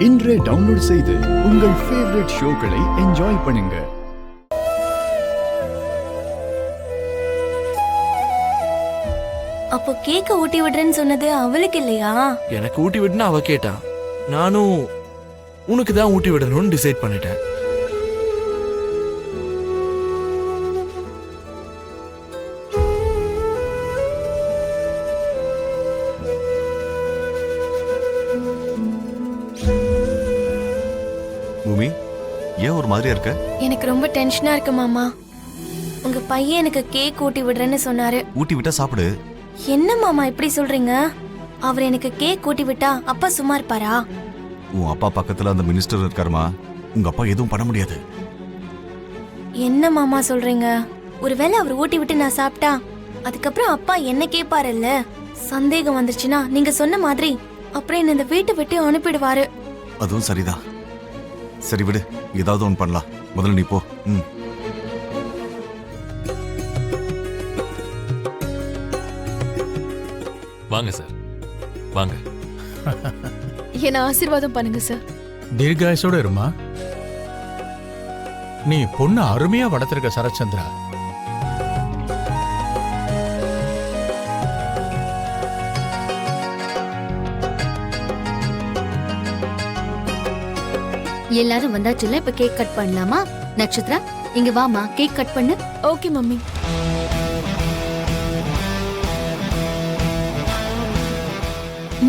இன்றே டவுன்லோட் செய்து உங்கள் ஃபேவரட் ஷோக்களை என்ஜாய் பண்ணுங்க. அப்போ கேக்க ஊட்டி விடுறேன்னு சொன்னது அவளுக்கு இல்லையா? எனக்கு ஊட்டி விடுனா அவ கேட்டா, நானும் உனக்கு தான் ஊட்டி விடணும்னு டிசைட் பண்ணிட்டேன். பூமி, ஏன் ஒரு மாதிரியா இருக்க? எனக்கு ரொம்ப டென்ஷனா இருக்கு மாமா. உங்க பையன் எனக்கு கேக் ஊட்டி விடுறேன்னு சொன்னாரு. ஊட்டி விட்டா சாப்பிடு. என்ன மாமா இப்படி சொல்றீங்க? அவர் எனக்கு கேக் ஊட்டி விட்டா அப்பா சும்மா இருப்பாரா? உன் அப்பா பக்கத்துல அந்த மினிஸ்டர் இருக்காருமா, உங்க அப்பா எதுவும் பண்ண முடியாது. என்ன மாமா சொல்றீங்க? ஒருவேளை அவர் ஊட்டி விட்டு நான் சாப்பிட்டா அதுக்கப்புறம் அப்பா என்ன கேட்பாருல்ல? சந்தேகம் வந்துருச்சுன்னா நீங்க சொன்ன மாதிரி அப்புறம் என்ன இந்த வீட்டை விட்டு அனுப்பிடுவாரு. அதுவும் சரிதான். சரி விடு, ஏதாவது ஒன்று பண்ணலாம். முதல்ல நீ போ. வாங்க சார், வாங்க. என்ன ஆசீர்வாதம் பண்ணுங்க சார். தீர்காயசோட இருமா. நீ பொண்ணு அருமையா வளர்த்திருக்க சரச்சந்திரா. எல்லாரும் வந்தாச்சுல, இப்ப கேக் கட் பண்ணலாமா? நட்சத்திரா, இங்க வாமா, கேக் கட் பண்ணு. Okay mummy.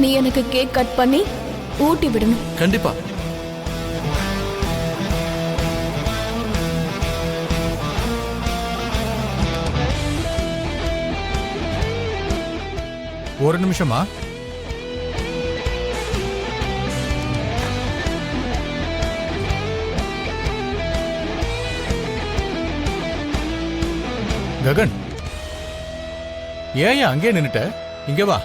நீ எனக்கு கேக் கட் பண்ணி ஊட்டி விடணும். கண்டிப்பா. ஒரு நிமிஷமா. ககன், ஏன் அங்கே நின்னுட்ட? இங்க வா.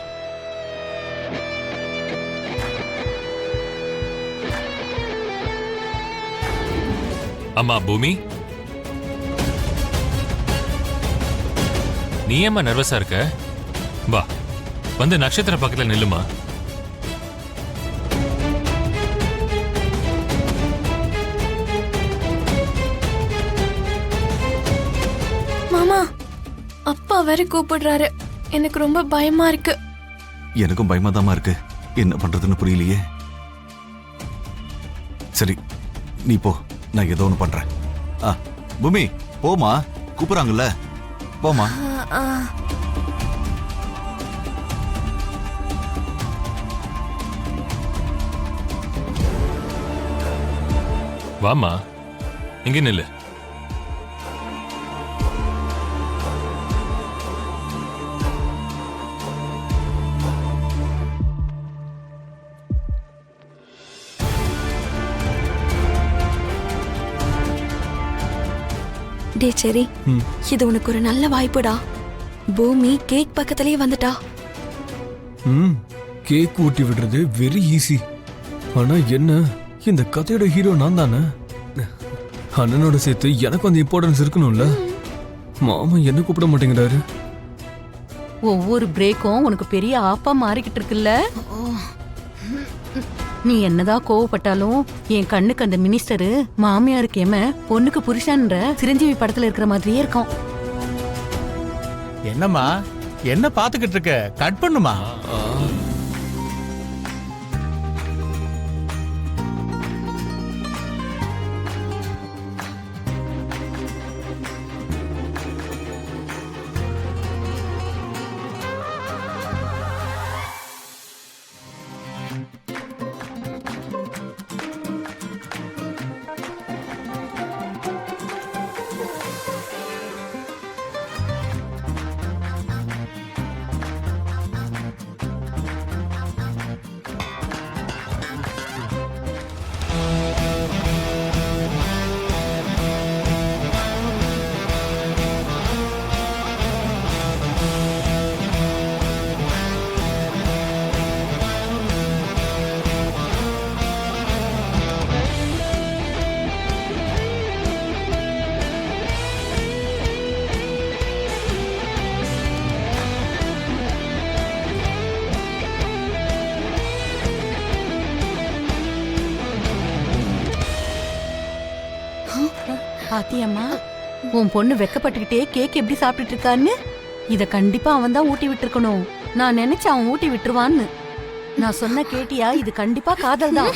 அம்மா பூமி, நீ ஏம்மா நர்வஸா இருக்க? வா, வந்து நட்சத்திர பக்கத்துல நில்லுமா. மாமா, அப்பா வேற கூப்பிடுறாரு. எனக்கு ரொம்ப பயமா இருக்கு. எனக்கும் பயமாதாமா இருக்கு. என்ன பண்றதுன்னு புரியலையே. சரி நீ போ, நான் ஏதோ ஒன்று பண்றேன். பூமி போமா, கூப்பிடுறாங்கல்ல, போமா. வாமா, இங்க நில்லு. டே சரி, இது உனக்கு ஒரு நல்ல வாய்ப்புடா. பூமி கேக் பக்கத்திலேயே வந்துட்டா. கேக் ஊட்டி விடுறது வெரி ஈஸி. ஆனா என்ன, இந்த கதையோட ஹீரோ நான் தானே. அண்ணனோட சேர்த்து எனக்கு அந்த இம்பார்ட்டன்ஸ் இருக்கணும்ல. மாமா என்ன கூப்பிட மாட்டேங்கிறாரு. ஒவ்வொரு பிரேக்கும் உனக்கு பெரிய ஆப்பா மாறிக்கிட்டு இருக்குல்ல. நீ என்னதான் கோவப்பட்டாலும் என் கண்ணுக்கு அந்த மினிஸ்டரு மாமியாருக்கு ஏம பொண்ணுக்கு புருஷன்ற சிரஞ்சீவி படத்துல இருக்கிற மாதிரியே இருக்கும். என்னம்மா, என்ன பாத்துக்கிட்டு இருக்க? கட் பண்ணுமா. பாத்தியம்மா உன் பொண்ணு வெக்கப்பட்டுக்கிட்டே கேக் எப்படி சாப்பிட்டுட்டு இருக்கான்னு இத கண்டிப்பா அவன் தான் ஊட்டி விட்டுருக்கணும். நான் நினைச்சேன் அவன் ஊட்டி விட்டுருவான்னு. நான் சொன்ன கேட்டியா? இது கண்டிப்பா காதல் தான்.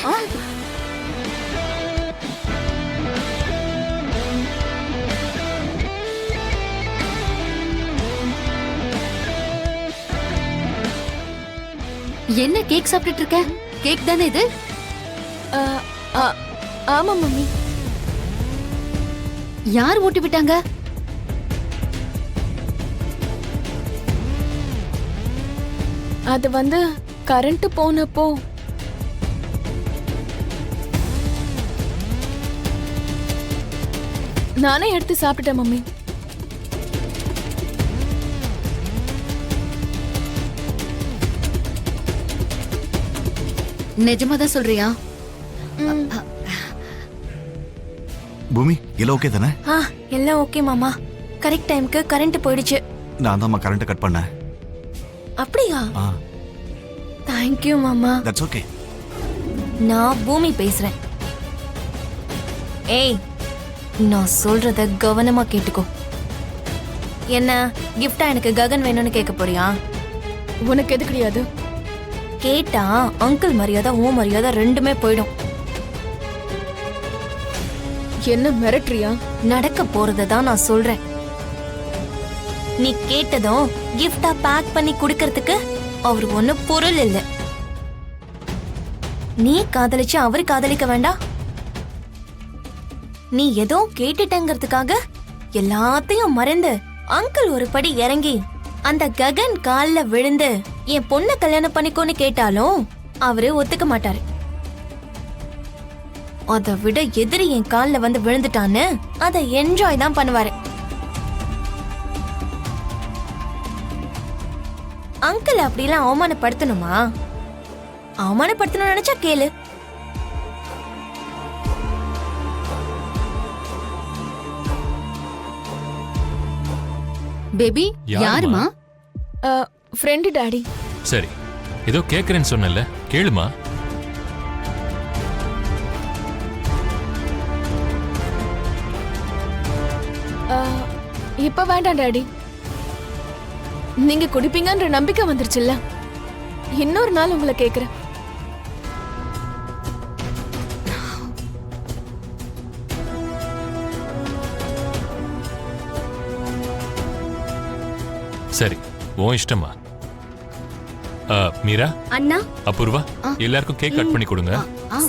என்ன கேக் சாப்பிட்டுட்டு இருக்க? கேக் தானே இது? ஆமா மம்மி. யார் ஊட்டி விட்டாங்க? அது வந்து கரண்ட் போனப்போ நானே எடுத்து சாப்பிட்டேன் மம்மி. நிஜமாதான் சொல்றியா? பூமி எல்லாம் ஓகே தானே? எல்லாம் ஓகே மாமா. கரெக்ட் டைம்க்கு கரண்ட் போயிடுச்சு. நான் தான் கரண்ட் கட் பண்ணேன். அப்படியா? தேங்க் யூ மாமா. That's okay. நான் பூமி பேசுறேன். ஏய், நான் சொல்றத கவனமா கேட்டுக்கோ. என்ன கிஃப்டா எனக்கு ககன் வேணும்னு கேட்க போறியா? உனக்கு எது கிடையாது. கேட்டா அங்கிள் மரியாதை ஓ மரியாதை ரெண்டுமே போயிடும். என்ன மிரட்டுறியா? நடக்க போறத தான் நான் சொல்றேன். நீ கேட்டதும் கிஃப்டா பேக் பண்ணி குடுக்கறதுக்கு அவர் ஒண்ணு பொருள் இல்ல. நீ காதலிச்சு அவரு காதலிக்க வேண்டாம். நீ ஏதோ கேட்டுட்டங்கிறதுக்காக எல்லாத்தையும் மறந்து அங்கிள் ஒரு படி இறங்கி அந்த ககன் கால்ல விழுந்து என் பொண்ண கல்யாணம் பண்ணிக்கோன்னு கேட்டாலும் அவரு ஒத்துக்க மாட்டாரு. அதை விட எதிரி என் கால்ல வந்து விழுந்துட்டான்னு அதை என்ஜாய் தான் பண்ணுவாரு. அங்கிள் அப்படிலாம் அவமானப்படுத்தணுமா? அவமானப்படுத்தணும்னு நினைச்சா கேளு. பேபி யாருமா? Friend daddy. சரி, ஏதோ கேக்குறேன்னு சொன்னல, கேளுமா. இப்ப வேண்டாம் டாடி. நீங்க குடிப்பீங்கன்ற நம்பிக்கை வந்துருச்சுல்ல. இன்னொரு நாள் உங்களை கேக்குறேன். சரி, உன் இஷ்டமா. மீரா, அண்ணா, அபூர்வா, எல்லாருக்கும் கேக் கட் பண்ணி கொடுங்க.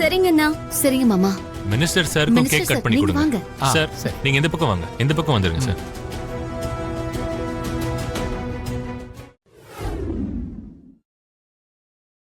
சரிங்க அண்ணா. சரிங்க மாமா. மினிஸ்டர் சாருக்கும் கேக் கட் பண்ணி கொடுங்க. ஆ, சார், சரி. நீங்க இந்த பக்கம் வாங்க, இந்த பக்கம் வந்துருங்க சார்.